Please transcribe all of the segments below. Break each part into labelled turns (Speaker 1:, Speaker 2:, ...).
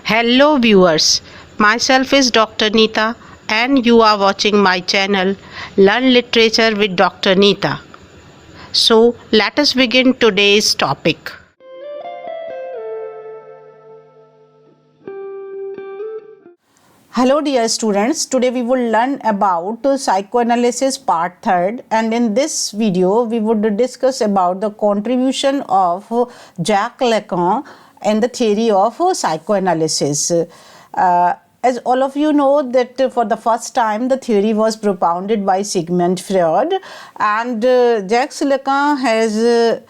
Speaker 1: Hello viewers, myself is Dr. Neeta and you are watching my channel Learn Literature with Dr. Neeta. So let us begin today's topic.
Speaker 2: Hello dear students, today we will learn about psychoanalysis part 3rd, and in this video we would discuss about the contribution of Jacques Lacan in the theory of psychoanalysis. As all of you know that for the first time the theory was propounded by Sigmund Freud, and Jacques Lacan has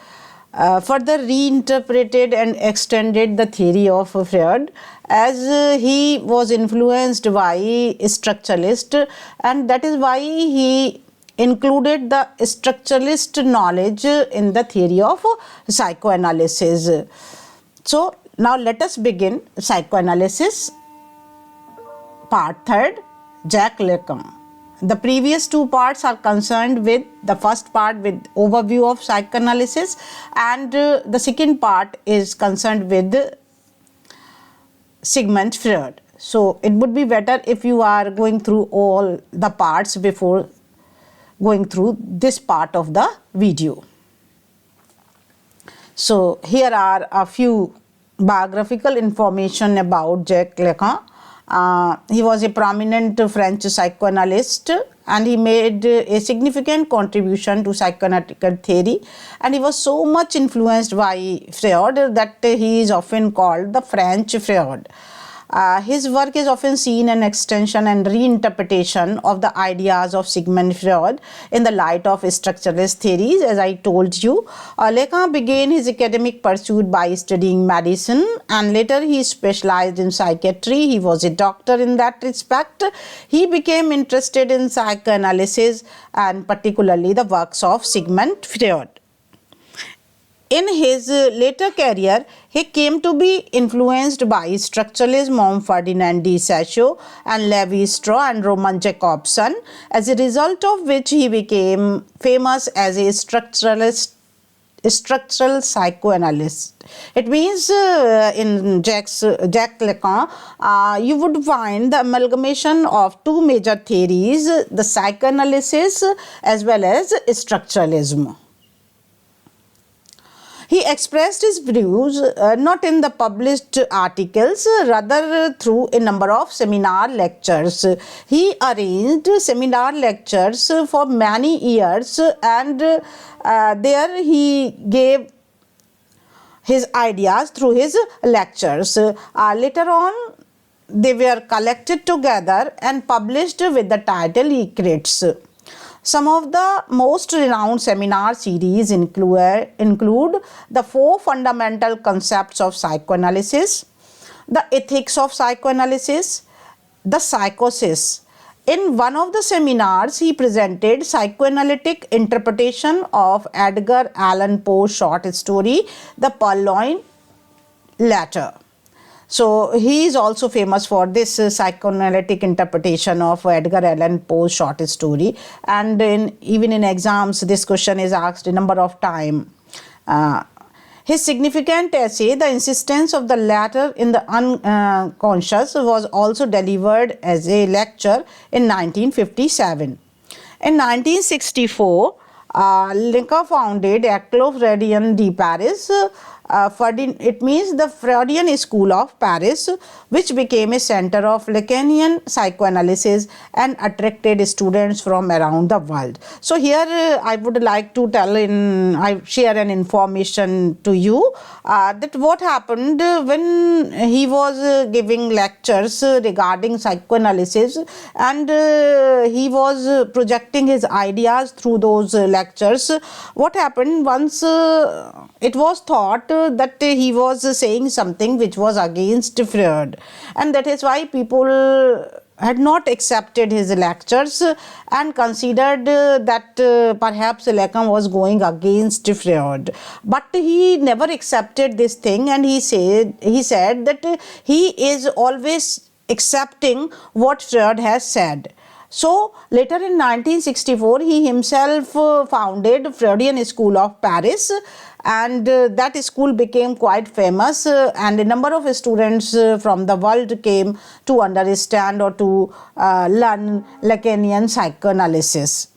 Speaker 2: further reinterpreted and extended the theory of Freud, as he was influenced by structuralist, and that is why he included the structuralist knowledge in the theory of psychoanalysis. So now let us begin psychoanalysis part 3rd, Jacques Lacan. The previous two parts are concerned with the first part with overview of psychoanalysis, and the second part is concerned with Sigmund Freud. So it would be better if you are going through all the parts before going through this part of the video. So here are a few biographical information about Jacques Lacan. He was a prominent French psychoanalyst, and he made a significant contribution to psychoanalytical theory, and he was so much influenced by Freud that he is often called the French Freud. His work is often seen an extension and reinterpretation of the ideas of Sigmund Freud in the light of structuralist theories. As I told you, Lacan began his academic pursuit by studying medicine, and later he specialized in psychiatry. He was a doctor in that respect. He became interested in psychoanalysis and particularly the works of Sigmund Freud. In his later career, he came to be influenced by structuralism, Ferdinand de Saussure and Levi-Strauss and Roman Jakobson, as a result of which he became famous as a structural psychoanalyst. It means in Jacques Lacan, you would find the amalgamation of two major theories, the psychoanalysis as well as structuralism. He expressed his views not in the published articles, rather through a number of seminar lectures. He arranged seminar lectures for many years, and there he gave his ideas through his lectures. Later on, they were collected together and published with the title Secrets. Some of the most renowned seminar series include the 4 fundamental concepts of psychoanalysis, the ethics of psychoanalysis, the psychosis. In one of the seminars, he presented psychoanalytic interpretation of Edgar Allan Poe's short story, The Purloined Letter. So he is also famous for this psychoanalytic interpretation of Edgar Allan Poe's short story, and even in exams this question is asked a number of times. His significant essay, The Insistence of the Latter in the Unconscious, was also delivered as a lecture in 1957. In 1964, Lacan founded École Freudienne de Paris. It means the Freudian School of Paris, which became a center of Lacanian psychoanalysis and attracted students from around the world. So here I would like to share an information to you that what happened when he was giving lectures regarding psychoanalysis, and he was projecting his ideas through those lectures. What happened once it was thought that he was saying something which was against Freud, and that is why people had not accepted his lectures and considered that perhaps Lacan was going against Freud. But he never accepted this thing, and he said that he is always accepting what Freud has said. So later in 1964, he himself founded Freudian School of Paris, and that school became quite famous, and a number of students from the world came to understand or to learn Lacanian psychoanalysis.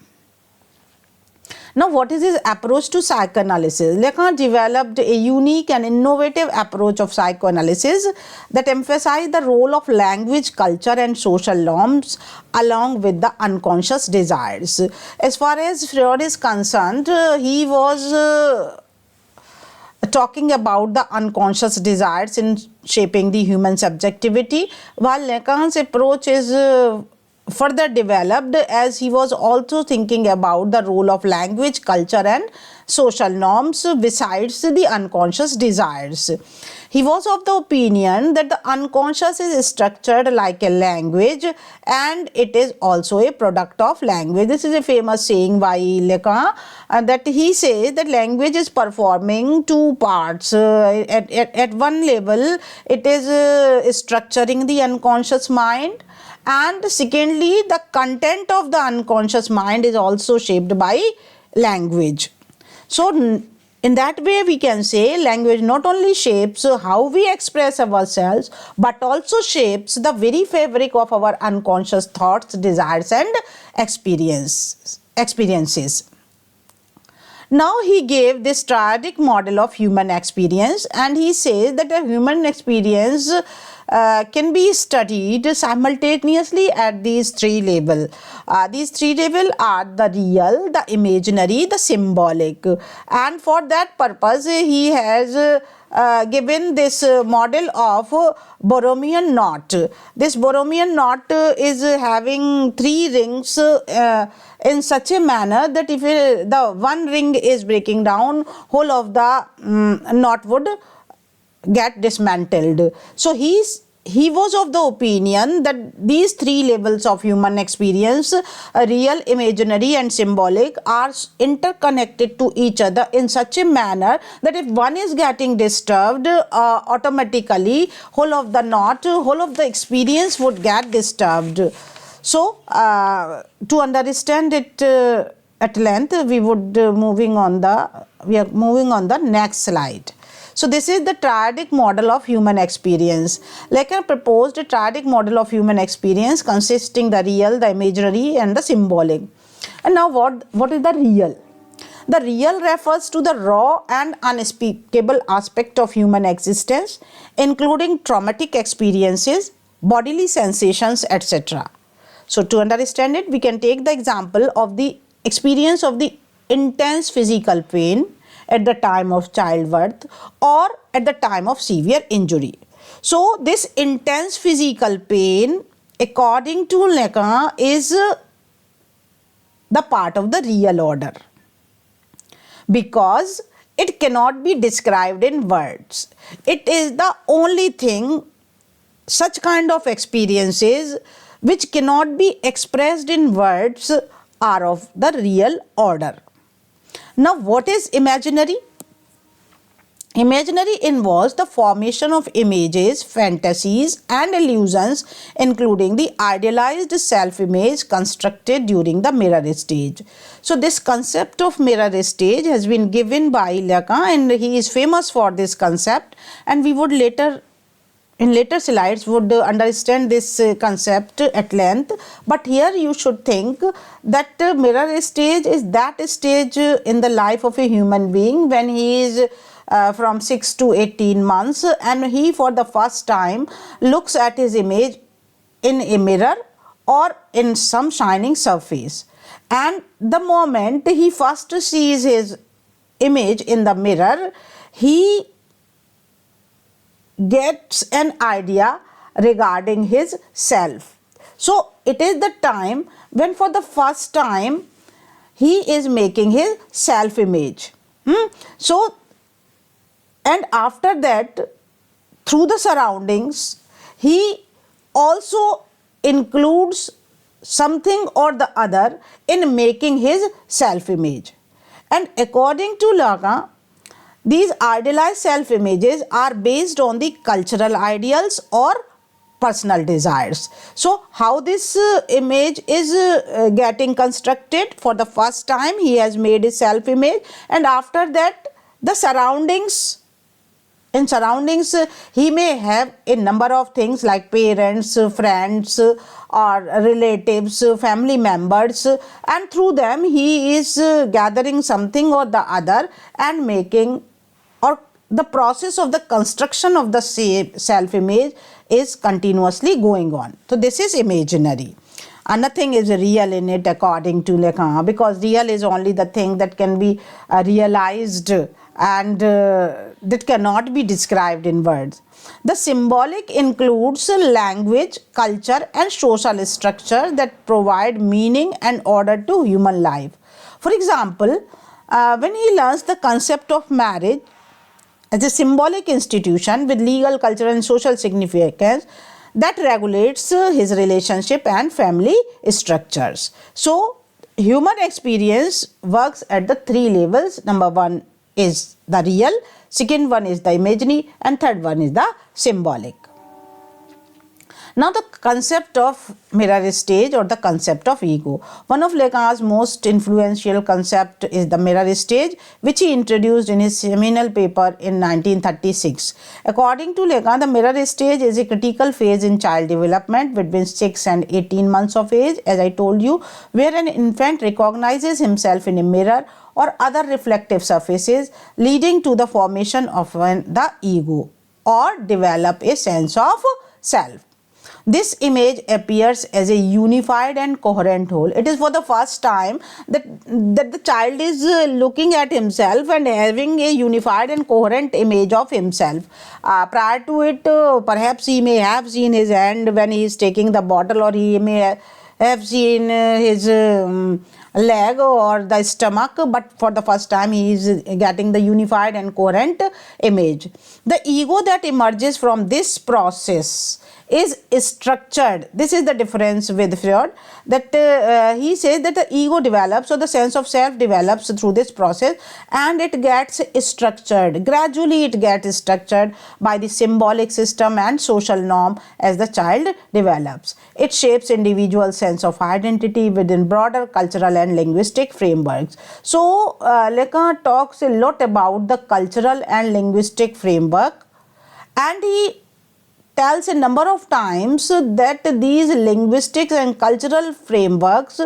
Speaker 2: Now, what is his approach to psychoanalysis? Lacan developed a unique and innovative approach of psychoanalysis that emphasized the role of language, culture, and social norms along with the unconscious desires. As far as Freud is concerned, he was talking about the unconscious desires in shaping the human subjectivity, while Lacan's approach is further developed as he was also thinking about the role of language, culture, and social norms besides the unconscious desires. He was of the opinion that the unconscious is structured like a language and it is also a product of language. This is a famous saying by Lacan, that he says that language is performing two parts. At one level, it is structuring the unconscious mind, and secondly, the content of the unconscious mind is also shaped by language. So, in that way, we can say language not only shapes how we express ourselves, but also shapes the very fabric of our unconscious thoughts, desires, and experiences. Now, he gave this triadic model of human experience, and he says that a human experience can be studied simultaneously at these three levels. These three levels are the real, the imaginary, the symbolic, and for that purpose he has given this model of Borromean knot. This Borromean knot is having three rings in such a manner that if the one ring is breaking down, whole of the knot would get dismantled. So he was of the opinion that these three levels of human experience, real, imaginary, and symbolic, are interconnected to each other in such a manner that if one is getting disturbed, automatically whole of the knot, whole of the experience would get disturbed. So, to understand it at length, we are moving on the next slide. So, this is the triadic model of human experience. Lacan proposed a triadic model of human experience consisting the real, the imaginary, and the symbolic. And now, what is the real? The real refers to the raw and unspeakable aspect of human existence, including traumatic experiences, bodily sensations, etc. So, to understand it, we can take the example of the experience of the intense physical pain at the time of childbirth or at the time of severe injury. So, this intense physical pain, according to Lacan, is the part of the real order because it cannot be described in words. It is the only thing, such kind of experiences which cannot be expressed in words are of the real order. Now, what is imaginary? Imaginary involves the formation of images, fantasies, and illusions, including the idealized self-image constructed during the mirror stage. So, this concept of mirror stage has been given by Lacan, and he is famous for this concept, and we would in later slides would understand this concept at length, but here you should think that mirror stage is that stage in the life of a human being when he is from 6 to 18 months and he for the first time looks at his image in a mirror or in some shining surface, and the moment he first sees his image in the mirror, he gets an idea regarding his self. So, it is the time when for the first time he is making his self-image. So, and after that, through the surroundings, he also includes something or the other in making his self-image. And according to Lacan, these idealized self-images are based on the cultural ideals or personal desires. So, how this image is getting constructed? For the first time, he has made his self-image, and after that, The surroundings, in surroundings he may have a number of things like parents, friends, or relatives, family members, and through them he is gathering something or the other and making, or the process of the construction of the self image is continuously going on. So this is imaginary. Nothing is real in it according to Lacan, because real is only the thing that can be realized and that cannot be described in words. The symbolic includes language, culture, and social structure that provide meaning and order to human life. For example, when he learns the concept of marriage as a symbolic institution with legal, cultural, and social significance that regulates his relationship and family structures. So, human experience works at the three levels. Number one is the real, second one is the imaginary, and third one is the symbolic. Now, the concept of mirror stage or the concept of ego. One of Lacan's most influential concept is the mirror stage, which he introduced in his seminal paper in 1936. According to Lacan, the mirror stage is a critical phase in child development between 6 and 18 months of age, as I told you, where an infant recognizes himself in a mirror or other reflective surfaces, leading to the formation of the ego or develop a sense of self. This image appears as a unified and coherent whole. It is for the first time that the child is looking at himself and having a unified and coherent image of himself. Prior to it, perhaps he may have seen his hand when he is taking the bottle, or he may have seen his leg or the stomach, but for the first time he is getting the unified and coherent image. The ego that emerges from this process is structured. This is the difference with Freud, that he says that the ego develops, or the sense of self develops through this process, and it gets structured. Gradually it gets structured by the symbolic system and social norm as the child develops. It shapes individual sense of identity within broader cultural and linguistic frameworks. So Lacan talks a lot about the cultural and linguistic framework, and he tells a number of times that these linguistic and cultural frameworks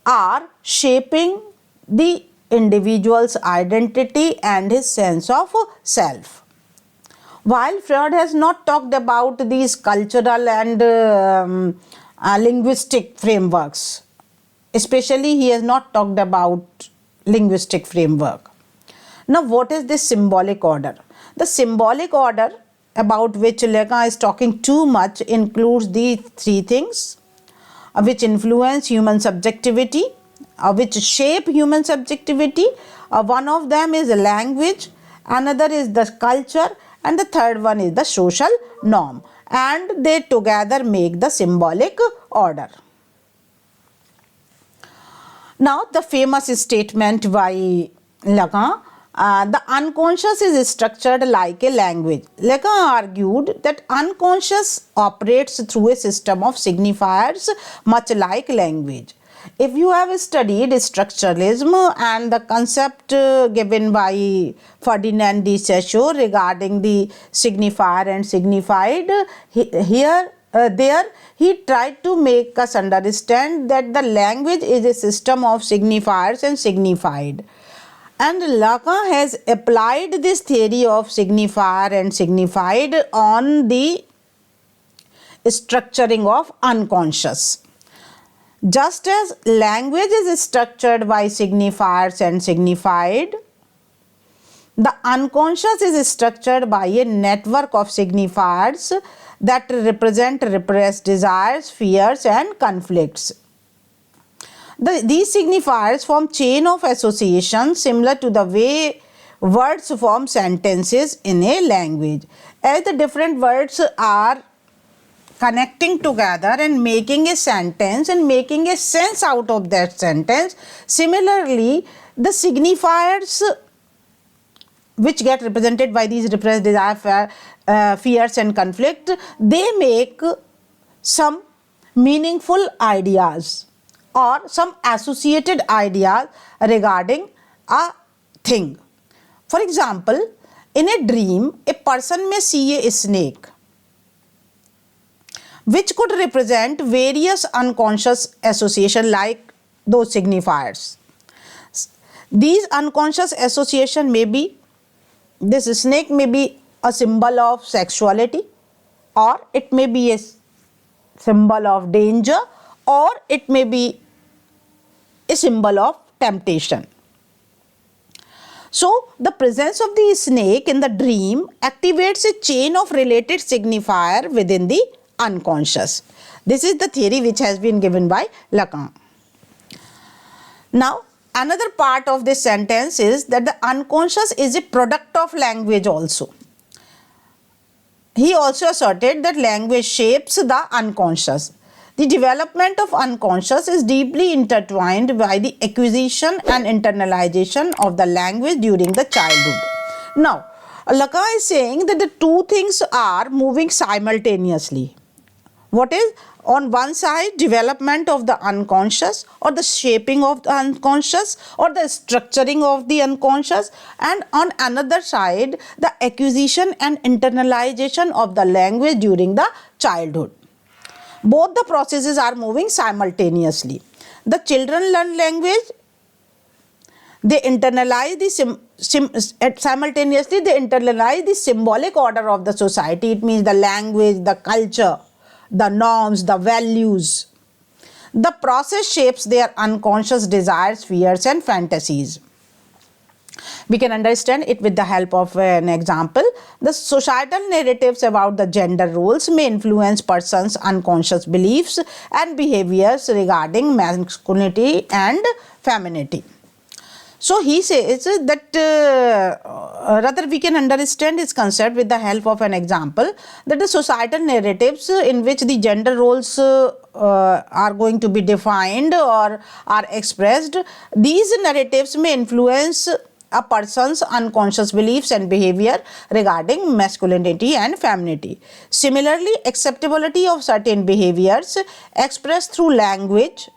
Speaker 2: are shaping the individual's identity and his sense of self. While Freud has not talked about these cultural and linguistic frameworks, especially he has not talked about linguistic framework. Now, what is this symbolic order? The symbolic order about which Lacan is talking too much includes these three things which influence human subjectivity, which shape human subjectivity. One of them is language, another is the culture, and the third one is the social norm, and they together make the symbolic order. Now, the famous statement by Lacan, the unconscious is structured like a language. Lacan argued that unconscious operates through a system of signifiers much like language. If you have studied structuralism and the concept given by Ferdinand de Saussure regarding the signifier and signified, there he tried to make us understand that the language is a system of signifiers and signified. And Lacan has applied this theory of signifier and signified on the structuring of unconscious. Just as language is structured by signifiers and signified, the unconscious is structured by a network of signifiers that represent repressed desires, fears, and conflicts. These signifiers form chain of association similar to the way words form sentences in a language. As the different words are connecting together and making a sentence and making a sense out of that sentence, similarly the signifiers which get represented by these repressed desire, fears and conflict, they make some meaningful ideas or some associated ideas regarding a thing. For example, in a dream, a person may see a snake, which could represent various unconscious associations like those signifiers. These unconscious associations may be, this snake may be a symbol of sexuality, or it may be a symbol of danger, or it may be a symbol of temptation. So, the presence of the snake in the dream activates a chain of related signifier within the unconscious. This is the theory which has been given by Lacan. Now, another part of this sentence is that the unconscious is a product of language also. He also asserted that language shapes the unconscious. The development of unconscious is deeply intertwined by the acquisition and internalization of the language during the childhood. Now, Lacan is saying that the two things are moving simultaneously. What is? On one side, development of the unconscious, or the shaping of the unconscious, or the structuring of the unconscious, and on another side, the acquisition and internalization of the language during the childhood. Both the processes are moving simultaneously. The children learn language, they internalize simultaneously they internalize the symbolic order of the society. It means the language, the culture, the norms, the values. The process shapes their unconscious desires, fears, and fantasies. We can understand it with the help of an example. The societal narratives about the gender roles may influence persons' unconscious beliefs and behaviors regarding masculinity and femininity. So he says that rather we can understand his concept with the help of an example, that the societal narratives in which the gender roles are going to be defined or are expressed, these narratives may influence a person's unconscious beliefs and behavior regarding masculinity and femininity. Similarly, acceptability of certain behaviors expressed through language,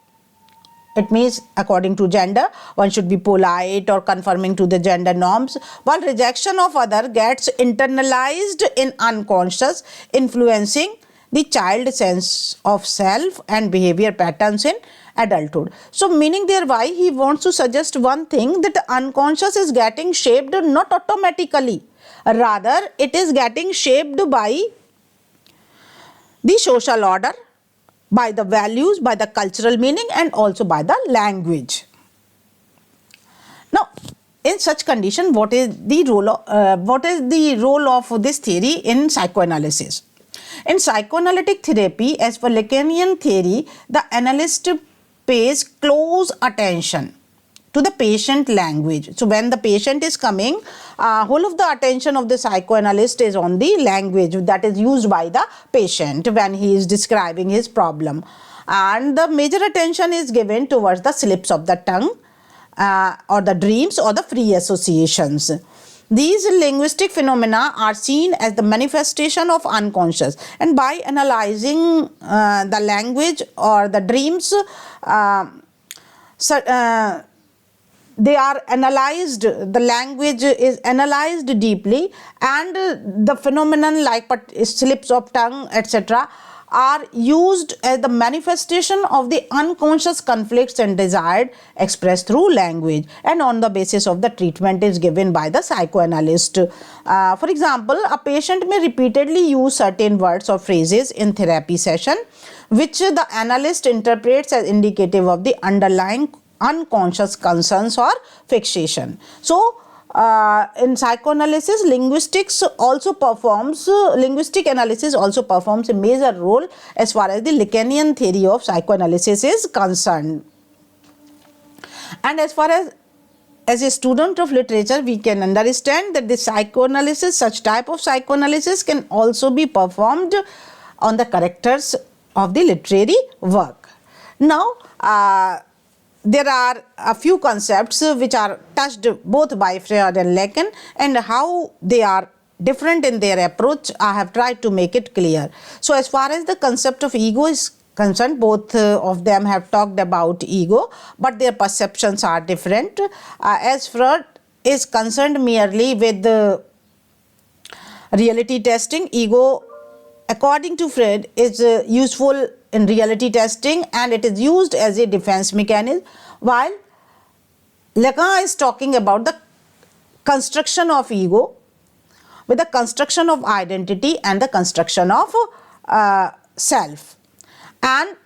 Speaker 2: it means according to gender, one should be polite or conforming to the gender norms, while rejection of other gets internalized in unconscious, influencing the child's sense of self and behavior patterns in adulthood. So meaning thereby he wants to suggest one thing, that the unconscious is getting shaped not automatically, rather it is getting shaped by the social order, by the values, by the cultural meaning, and also by the language. Now, in such condition, what is the role of this theory in psychoanalysis? In psychoanalytic therapy, as per Lacanian theory, the analyst pays close attention to the patient language. So when the patient is coming, whole of the attention of the psychoanalyst is on the language that is used by the patient when he is describing his problem, and the major attention is given towards the slips of the tongue or the dreams or the free associations. These linguistic phenomena are seen as the manifestation of unconscious, and by analyzing the language or the dreams, they are analyzed, the language is analyzed deeply, and the phenomenon like slips of tongue, etc., are used as the manifestation of the unconscious conflicts and desired expressed through language, and on the basis of the treatment is given by the psychoanalyst. For example, a patient may repeatedly use certain words or phrases in therapy session, which the analyst interprets as indicative of the underlying unconscious concerns or fixation. So in psychoanalysis, linguistic analysis also performs a major role as far as the Lacanian theory of psychoanalysis is concerned. And as far as a student of literature, we can understand that the psychoanalysis, such type of psychoanalysis, can also be performed on the characters of the literary work. Now, there are a few concepts which are touched both by Freud and Lacan, and how they are different in their approach, I have tried to make it clear. So as far as the concept of ego is concerned, both of them have talked about ego, but their perceptions are different. As Freud is concerned merely with the reality testing. Ego, according to Freud, is useful in reality testing and it is used as a defense mechanism, while Lacan is talking about the construction of ego with the construction of identity and the construction of self. And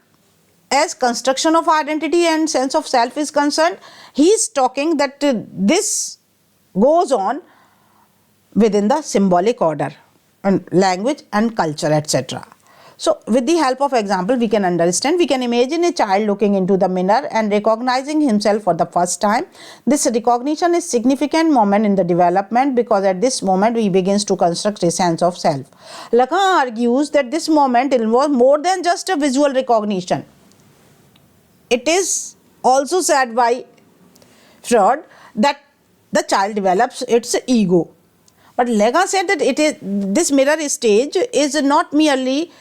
Speaker 2: as construction of identity and sense of self is concerned, he is talking that this goes on within the symbolic order and language and culture, etc. So with the help of example we can understand. We can imagine a child looking into the mirror and recognizing himself for the first time. This recognition is significant moment in the development because at this moment he begins to construct a sense of self. Lacan argues that this moment involves more than just a visual recognition. It is also said by Freud that the child develops its ego. But Lacan said that this mirror stage is not merely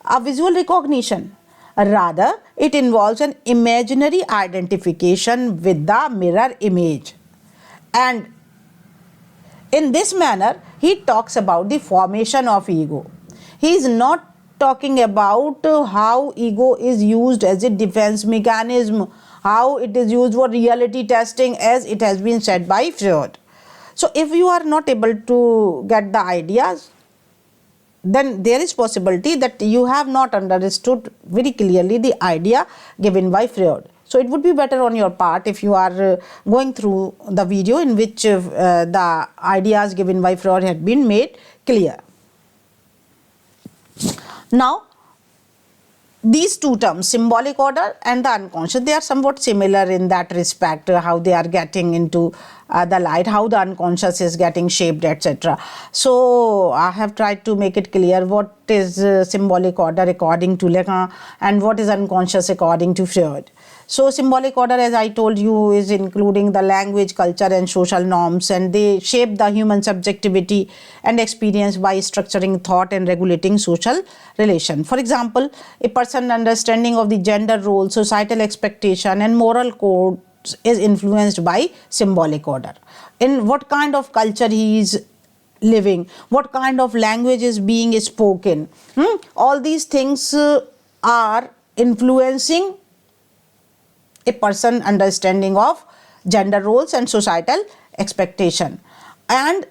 Speaker 2: a visual recognition. Rather, it involves an imaginary identification with the mirror image. And in this manner, he talks about the formation of ego. He is not talking about how ego is used as a defense mechanism, how it is used for reality testing as it has been said by Freud. So if you are not able to get the ideas, then there is possibility that you have not understood very clearly the idea given by Freud. So it would be better on your part if you are going through the video in which the ideas given by Freud had been made clear. Now, these two terms, symbolic order and the unconscious, they are somewhat similar in that respect, how they are getting into the light, how the unconscious is getting shaped, etc. So I have tried to make it clear what is symbolic order according to Lacan and what is unconscious according to Freud. So symbolic order, as I told you, is including the language, culture and social norms, and they shape the human subjectivity and experience by structuring thought and regulating social relation. For example, a person's understanding of the gender role, societal expectation and moral codes is influenced by symbolic order. In what kind of culture he is living, what kind of language is being spoken, all these things are influencing a person understanding of gender roles and societal expectation, and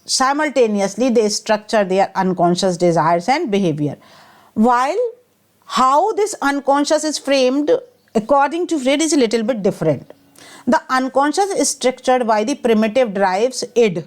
Speaker 2: simultaneously they structure their unconscious desires and behavior. While how this unconscious is framed according to Freud is a little bit different. The unconscious is structured by the primitive drives id.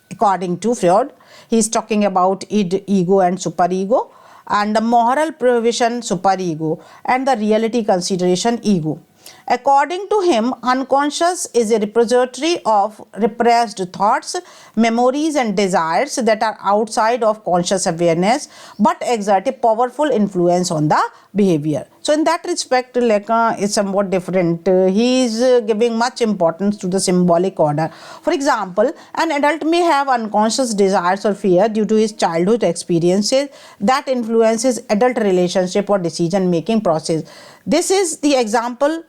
Speaker 2: According to Freud, he is talking about id, ego and superego, and the moral provision superego and the reality consideration ego. According to him, unconscious is a repository of repressed thoughts, memories and desires that are outside of conscious awareness but exert a powerful influence on the behavior. So in that respect, Lacan is somewhat different. He is giving much importance to the symbolic order. For example, an adult may have unconscious desires or fear due to his childhood experiences that influences adult relationship or decision making process. This is the example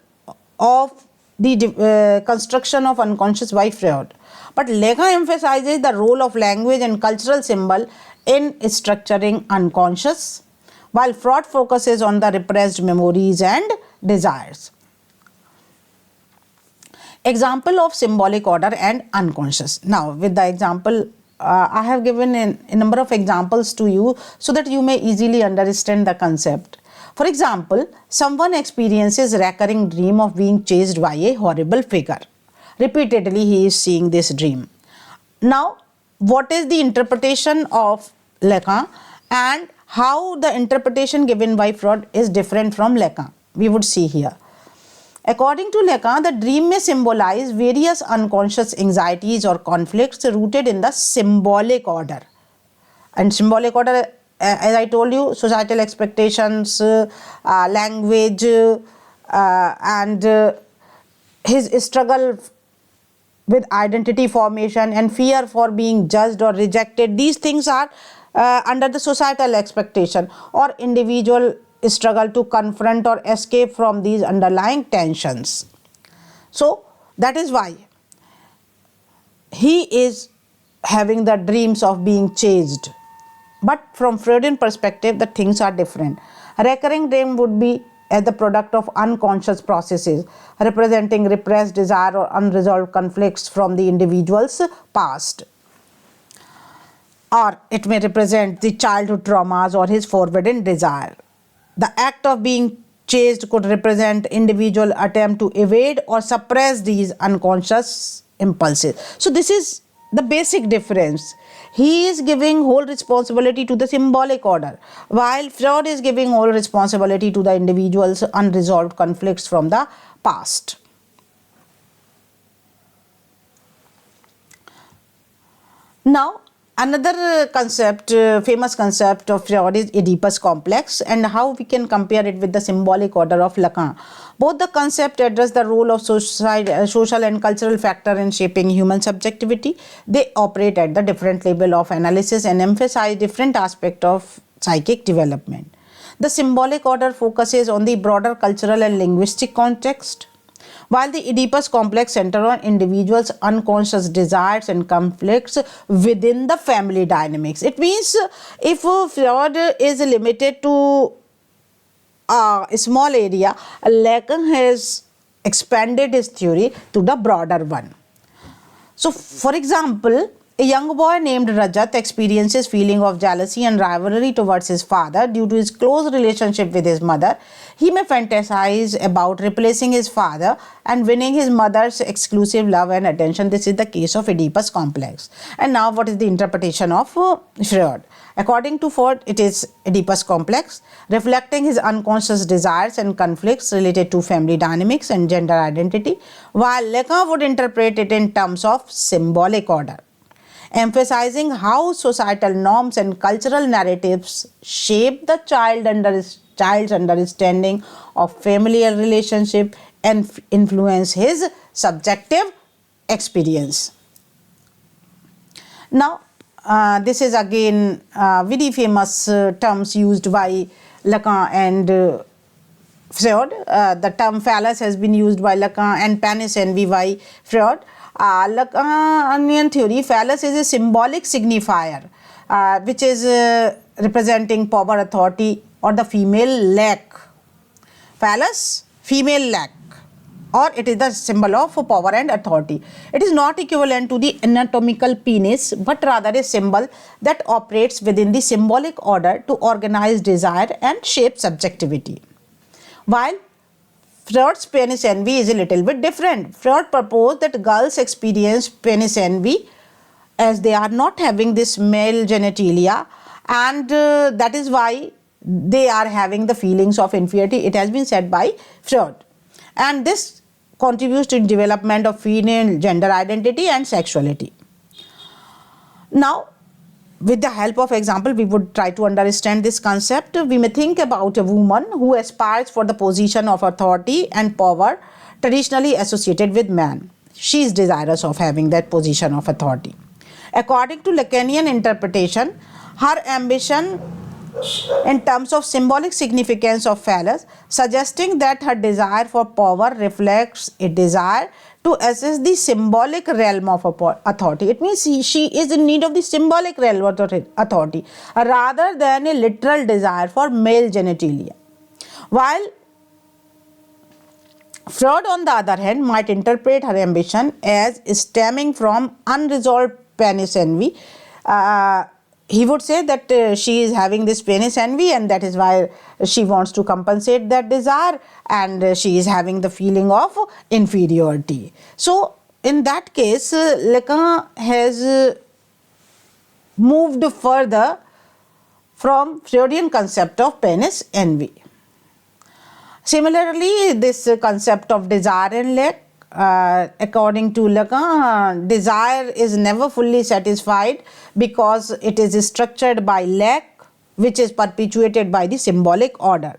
Speaker 2: of the construction of unconscious by Freud. But Lacan emphasizes the role of language and cultural symbol in structuring unconscious, while Freud focuses on the repressed memories and desires. Example of symbolic order and unconscious. Now, with the example, I have given a number of examples to you so that you may easily understand the concept. For example, someone experiences recurring dream of being chased by a horrible figure. Repeatedly, he is seeing this dream. Now, what is the interpretation of Lacan and how the interpretation given by Freud is different from Lacan? We would see here. According to Lacan, the dream may symbolize various unconscious anxieties or conflicts rooted in the symbolic order. And symbolic order, as I told you, societal expectations, language, and his struggle with identity formation and fear for being judged or rejected. These things are under the societal expectation or individual struggle to confront or escape from these underlying tensions. So that is why he is having the dreams of being chased. But from Freudian perspective, the things are different. A recurring dream would be as the product of unconscious processes, representing repressed desire or unresolved conflicts from the individual's past. Or it may represent the childhood traumas or his forbidden desire. The act of being chased could represent individual attempt to evade or suppress these unconscious impulses. So this is the basic difference. He is giving whole responsibility to the symbolic order, while Freud is giving whole responsibility to the individual's unresolved conflicts from the past. Now, another concept, famous concept of Freud is Oedipus complex, and how we can compare it with the symbolic order of Lacan. Both the concept address the role of social and cultural factor in shaping human subjectivity. They operate at the different level of analysis and emphasize different aspects of psychic development. The symbolic order focuses on the broader cultural and linguistic context, while the Oedipus complex centers on individuals' unconscious desires and conflicts within the family dynamics. It means if Freud is limited to a small area, Lacan has expanded his theory to the broader one. So, for example, a young boy named Rajat experiences feeling of jealousy and rivalry towards his father due to his close relationship with his mother. He may fantasize about replacing his father and winning his mother's exclusive love and attention. This is the case of Oedipus complex. And now what is the interpretation of Freud? According to Freud, it is Oedipus complex, reflecting his unconscious desires and conflicts related to family dynamics and gender identity, while Lacan would interpret it in terms of symbolic order, emphasizing how societal norms and cultural narratives shape the child's understanding of familial relationship and influence his subjective experience. Now, this is again very famous terms used by Lacan and Freud. The term phallus has been used by Lacan and penis envy by Freud. Lacanian theory, phallus is a symbolic signifier which is representing power, authority, or the female lack. Phallus, female lack, or it is the symbol of power and authority. It is not equivalent to the anatomical penis, but rather a symbol that operates within the symbolic order to organize desire and shape subjectivity. While Freud's penis envy is a little bit different. Freud proposed that girls experience penis envy as they are not having this male genitalia, and that is why they are having the feelings of inferiority. It has been said by Freud. And this contributes to development of female gender identity and sexuality. Now, with the help of example, we would try to understand this concept. We may think about a woman who aspires for the position of authority and power traditionally associated with man. She is desirous of having that position of authority. According to Lacanian interpretation, her ambition in terms of symbolic significance of phallus, suggesting that her desire for power reflects a desire to access the symbolic realm of authority. It means she is in need of the symbolic realm of authority rather than a literal desire for male genitalia. While Freud, on the other hand, might interpret her ambition as stemming from unresolved penis envy. He would say that she is having this penis envy, and that is why she wants to compensate that desire, and she is having the feeling of inferiority. So, in that case, Lacan has moved further from Freudian concept of penis envy. Similarly, this concept of desire and lack, according to Lacan, desire is never fully satisfied because it is structured by lack, which is perpetuated by the symbolic order.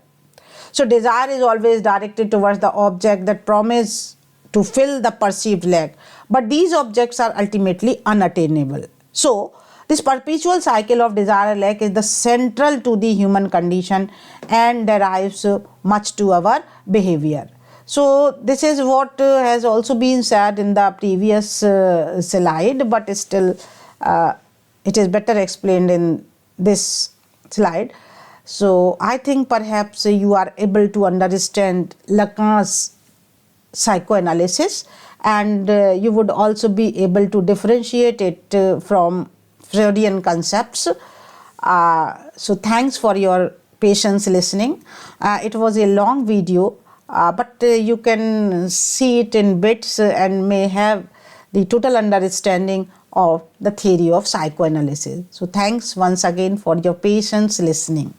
Speaker 2: So desire is always directed towards the object that promise to fill the perceived lack, but these objects are ultimately unattainable. So this perpetual cycle of desire and lack is the central to the human condition and derives much to our behavior. So this is what has also been said in the previous slide, but still it is better explained in this slide. So I think perhaps you are able to understand Lacan's psychoanalysis, and you would also be able to differentiate it from Freudian concepts. So thanks for your patience listening. It was a long video, but you can see it in bits and may have the total understanding of the theory of psychoanalysis. So thanks once again for your patience listening.